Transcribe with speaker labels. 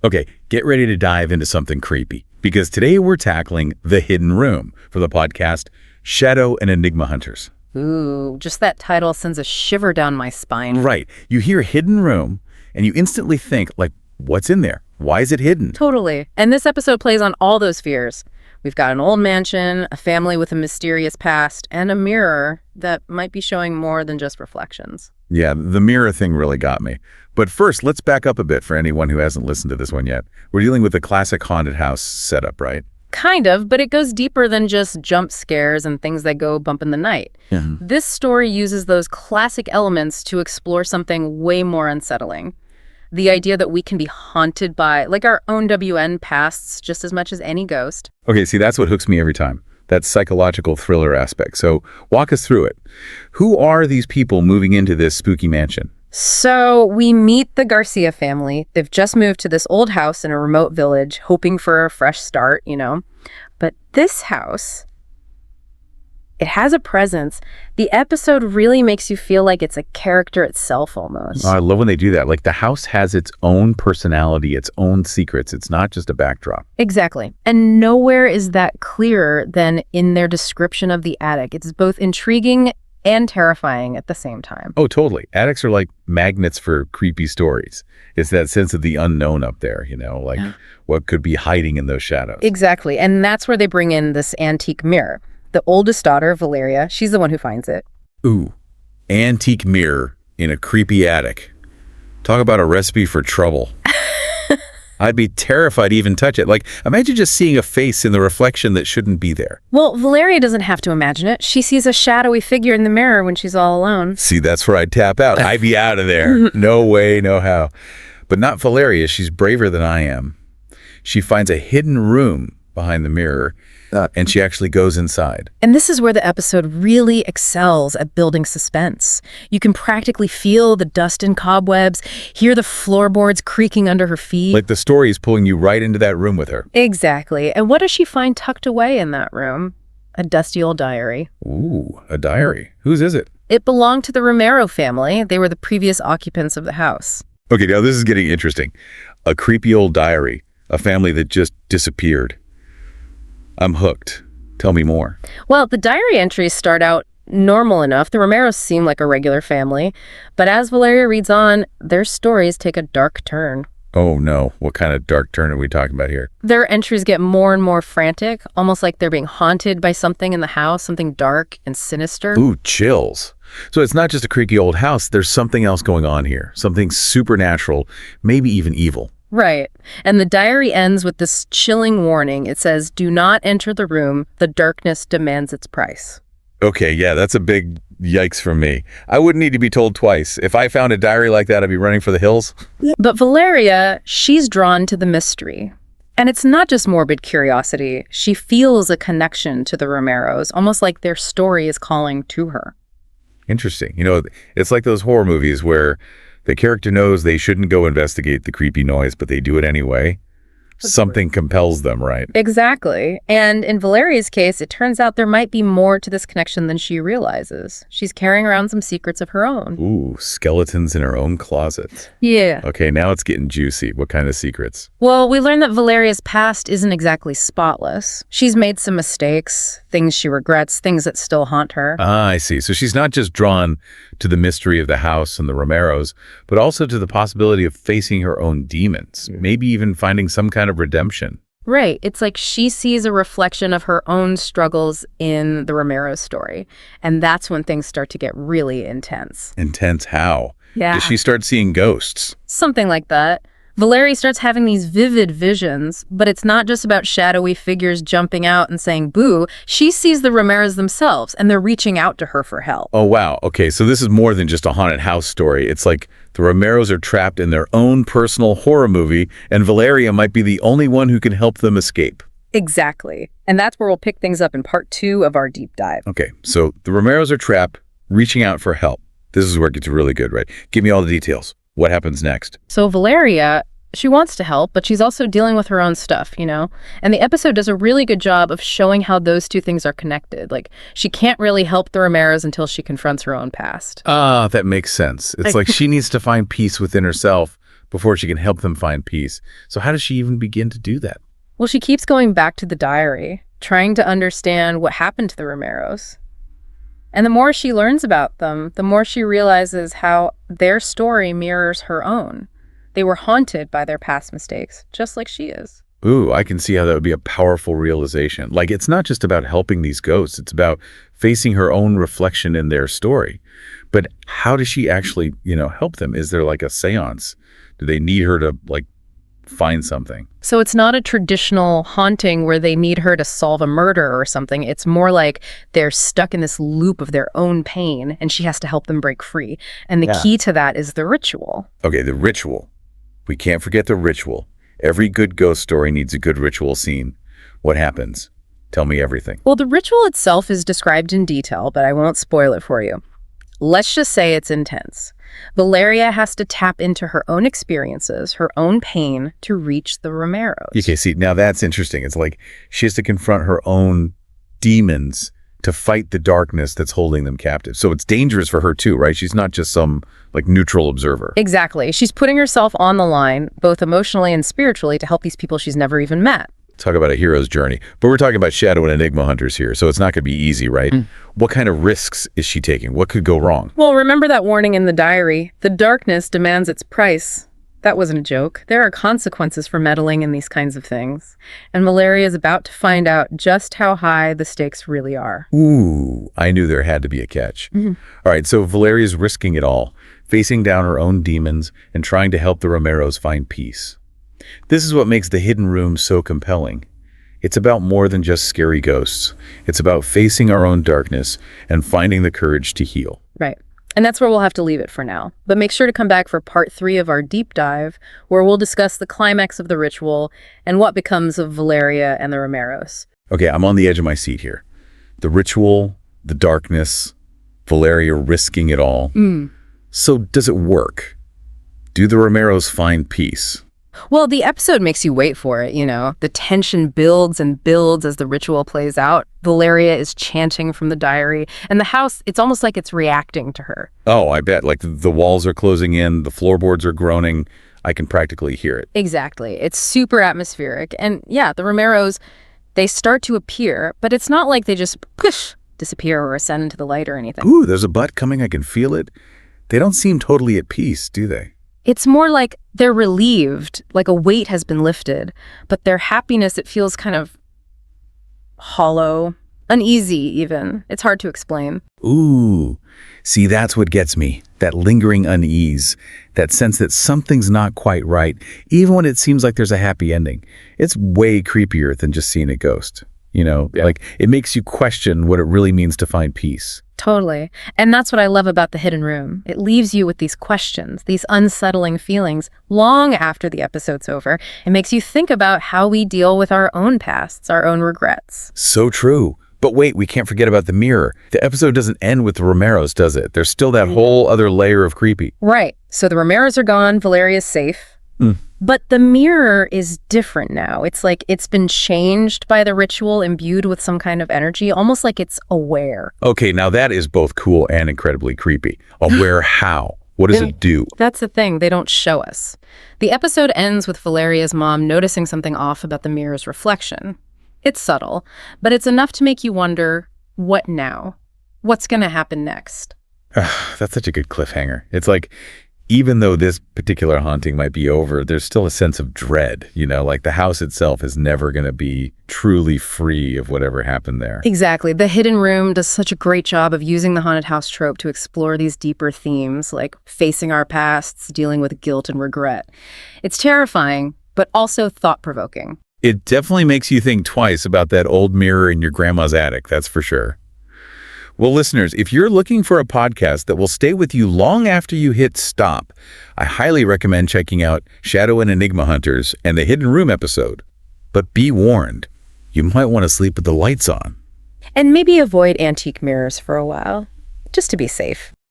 Speaker 1: Okay, get ready to dive into something creepy, because today we're tackling The Hidden Room for the podcast Shadow and Enigma Hunters.
Speaker 2: Ooh, just that title sends a shiver down my spine.
Speaker 1: Right. You hear Hidden Room, and you instantly think, like, what's in there? Why is it hidden?
Speaker 2: Totally. And this episode plays on all those fears. We've got an old mansion, a family with a mysterious past, and a mirror that might be showing more than just reflections.
Speaker 1: Yeah, the mirror thing really got me. But first, let's back up a bit for anyone who hasn't listened to this one yet. We're dealing with the classic haunted house setup, right?
Speaker 2: Kind of, but it goes deeper than just jump scares and things that go bump in the night.
Speaker 1: Yeah.
Speaker 2: This story uses those classic elements to explore something way more unsettling. The idea that we can be haunted by, like, our own WN pasts just as much as any ghost.
Speaker 1: Okay, see, that's what hooks me every time. That psychological thriller aspect. So walk us through it. Who are these people moving into this spooky mansion?
Speaker 2: So we meet the Garcia family. They've just moved to this old house in a remote village, hoping for a fresh start, But this house, it has a presence. The episode really makes you feel like it's a character itself almost.
Speaker 1: Oh, I love when they do that. Like, the house has its own personality, its own secrets. It's not just a backdrop.
Speaker 2: Exactly. And nowhere is that clearer than in their description of the attic. It's both intriguing and terrifying at the same time.
Speaker 1: Oh, totally. Attics are like magnets for creepy stories. It's that sense of the unknown up there, what could be hiding in those shadows.
Speaker 2: Exactly. And that's where they bring in this antique mirror. The oldest daughter, Valeria, she's the one who finds it.
Speaker 1: Ooh, antique mirror in a creepy attic. Talk about a recipe for trouble. I'd be terrified to even touch it. Like, imagine just seeing a face in the reflection that shouldn't be there.
Speaker 2: Well, Valeria doesn't have to imagine it. She sees a shadowy figure in the mirror when she's all alone.
Speaker 1: See, that's where I'd tap out. I'd be out of there. No way, no how. But not Valeria. She's braver than I am. She finds a hidden room behind the mirror, and she actually goes inside.
Speaker 2: And this is where the episode really excels at building suspense. You can practically feel the dust and cobwebs, hear the floorboards creaking under her feet.
Speaker 1: Like the story is pulling you right into that room with her.
Speaker 2: Exactly. And what does she find tucked away in that room? A dusty old diary.
Speaker 1: Ooh, a diary. Whose is it?
Speaker 2: It belonged to the Romero family. They were the previous occupants of the house.
Speaker 1: Okay, now this is getting interesting. A creepy old diary. A family that just disappeared. I'm hooked. Tell me more.
Speaker 2: Well, the diary entries start out normal enough. The Romeros seem like a regular family. But as Valeria reads on, their stories take a dark turn.
Speaker 1: Oh no, what kind of dark turn are we talking about here?
Speaker 2: Their entries get more and more frantic, almost like they're being haunted by something in the house, something dark and sinister.
Speaker 1: Ooh, chills. So it's not just a creaky old house. There's something else going on here. Something supernatural, maybe even evil.
Speaker 2: Right. And the diary ends with this chilling warning. It says, "Do not enter the room. The darkness demands its price."
Speaker 1: Okay, yeah, that's a big yikes from me. I wouldn't need to be told twice. If I found a diary like that, I'd be running for the hills.
Speaker 2: But Valeria, she's drawn to the mystery. And it's not just morbid curiosity. She feels a connection to the Romeros, almost like their story is calling to her.
Speaker 1: Interesting. It's like those horror movies where the character knows they shouldn't go investigate the creepy noise, but they do it anyway. Something compels them, right?
Speaker 2: Exactly. And in Valeria's case, it turns out there might be more to this connection than she realizes. She's carrying around some secrets of her own.
Speaker 1: Ooh, skeletons in her own closet.
Speaker 2: Yeah.
Speaker 1: Okay, now it's getting juicy. What kind of secrets?
Speaker 2: Well, we learned that Valeria's past isn't exactly spotless. She's made some mistakes, things she regrets, things that still haunt her.
Speaker 1: Ah, I see. So she's not just drawn to the mystery of the house and the Romeros, but also to the possibility of facing her own demons, maybe even finding some kind of redemption.
Speaker 2: Right. It's like she sees a reflection of her own struggles in the Romero story. And that's when things start to get really intense.
Speaker 1: Intense how?
Speaker 2: Yeah.
Speaker 1: Does she start seeing ghosts?
Speaker 2: Something like that. Valeria starts having these vivid visions, but it's not just about shadowy figures jumping out and saying boo. She sees the Romeros themselves, and they're reaching out to her for help.
Speaker 1: Oh, wow. Okay, so this is more than just a haunted house story. It's like the Romeros are trapped in their own personal horror movie, and Valeria might be the only one who can help them escape.
Speaker 2: Exactly. And that's where we'll pick things up in part 2 of our deep dive.
Speaker 1: Okay, so the Romeros are trapped, reaching out for help. This is where it gets really good, right? Give me all the details. What happens next?
Speaker 2: So Valeria, she wants to help, but she's also dealing with her own stuff, And the episode does a really good job of showing how those two things are connected. Like, she can't really help the Romeros until she confronts her own past.
Speaker 1: Ah, that makes sense. It's like she needs to find peace within herself before she can help them find peace. So how does she even begin to do that?
Speaker 2: Well, she keeps going back to the diary, trying to understand what happened to the Romeros. And the more she learns about them, the more she realizes how their story mirrors her own. They were haunted by their past mistakes, just like she is.
Speaker 1: Ooh, I can see how that would be a powerful realization. Like, it's not just about helping these ghosts, it's about facing her own reflection in their story. But how does she actually, help them? Is there like a seance? Do they need her to, find something?
Speaker 2: So it's not a traditional haunting where they need her to solve a murder or something. It's more like they're stuck in this loop of their own pain, and she has to help them break free. And the key to that is the ritual.
Speaker 1: Okay, the ritual. We can't forget the ritual. Every good ghost story needs a good ritual scene. What happens? Tell me everything.
Speaker 2: Well, the ritual itself is described in detail, but I won't spoil it for you. Let's just say it's intense. Valeria has to tap into her own experiences, her own pain, to reach the Romeros.
Speaker 1: Okay, see, now that's interesting. It's like she has to confront her own demons to fight the darkness that's holding them captive. So it's dangerous for her too, right? She's not just some neutral observer.
Speaker 2: Exactly. She's putting herself on the line, both emotionally and spiritually, to help these people she's never even met.
Speaker 1: Talk about a hero's journey. But we're talking about Shadow and Enigma Hunters here, so it's not going to be easy, right? What kind of risks is she taking? What could go wrong?
Speaker 2: Well, remember that warning in the diary? The darkness demands its price. That wasn't a joke. There are consequences for meddling in these kinds of things. And Valeria is about to find out just how high the stakes really are.
Speaker 1: Ooh, I knew there had to be a catch. All right, so Valeria's risking it all, facing down her own demons and trying to help the Romeros find peace. This is what makes The Hidden Room so compelling. It's about more than just scary ghosts. It's about facing our own darkness and finding the courage to heal.
Speaker 2: Right. And that's where we'll have to leave it for now. But make sure to come back for part 3 of our deep dive, where we'll discuss the climax of the ritual and what becomes of Valeria and the Romeros.
Speaker 1: Okay, I'm on the edge of my seat here. The ritual, the darkness, Valeria risking it all. So does it work? Do the Romeros find peace?
Speaker 2: Well, the episode makes you wait for it, The tension builds and builds as the ritual plays out. Valeria is chanting from the diary, and the house, it's almost like it's reacting to her.
Speaker 1: Oh, I bet. Like the walls are closing in, the floorboards are groaning. I can practically hear it.
Speaker 2: Exactly. It's super atmospheric. And yeah, the Romeros, they start to appear, but it's not like they just disappear or ascend into the light or anything.
Speaker 1: Ooh, there's a butt coming. I can feel it. They don't seem totally at peace, do they?
Speaker 2: It's more like they're relieved, like a weight has been lifted, but their happiness, it feels kind of hollow, uneasy even. It's hard to explain.
Speaker 1: Ooh, see, that's what gets me. That lingering unease, that sense that something's not quite right, even when it seems like there's a happy ending. It's way creepier than just seeing a ghost. It makes you question what it really means to find peace.
Speaker 2: Totally. And that's what I love about The Hidden Room. It leaves you with these questions, these unsettling feelings long after the episode's over. It makes you think about how we deal with our own pasts, our own regrets.
Speaker 1: So true. But wait, we can't forget about the mirror. The episode doesn't end with the Romeros, does it? There's still that whole other layer of creepy.
Speaker 2: Right. So the Romeros are gone. Valeria's safe. But the mirror is different now. It's like it's been changed by the ritual, imbued with some kind of energy, almost like it's aware.
Speaker 1: Okay, now that is both cool and incredibly creepy. Aware how? What does it do?
Speaker 2: That's the thing. They don't show us. The episode ends with Valeria's mom noticing something off about the mirror's reflection. It's subtle, but it's enough to make you wonder, what now? What's going to happen next?
Speaker 1: That's such a good cliffhanger. It's like, even though this particular haunting might be over, there's still a sense of dread, like the house itself is never going to be truly free of whatever happened there.
Speaker 2: Exactly. The Hidden Room does such a great job of using the haunted house trope to explore these deeper themes, like facing our pasts, dealing with guilt and regret. It's terrifying, but also thought-provoking.
Speaker 1: It definitely makes you think twice about that old mirror in your grandma's attic, that's for sure. Well, listeners, if you're looking for a podcast that will stay with you long after you hit stop, I highly recommend checking out Shadow and Enigma Hunters and the Hidden Room episode. But be warned, you might want to sleep with the lights on.
Speaker 2: And maybe avoid antique mirrors for a while, just to be safe.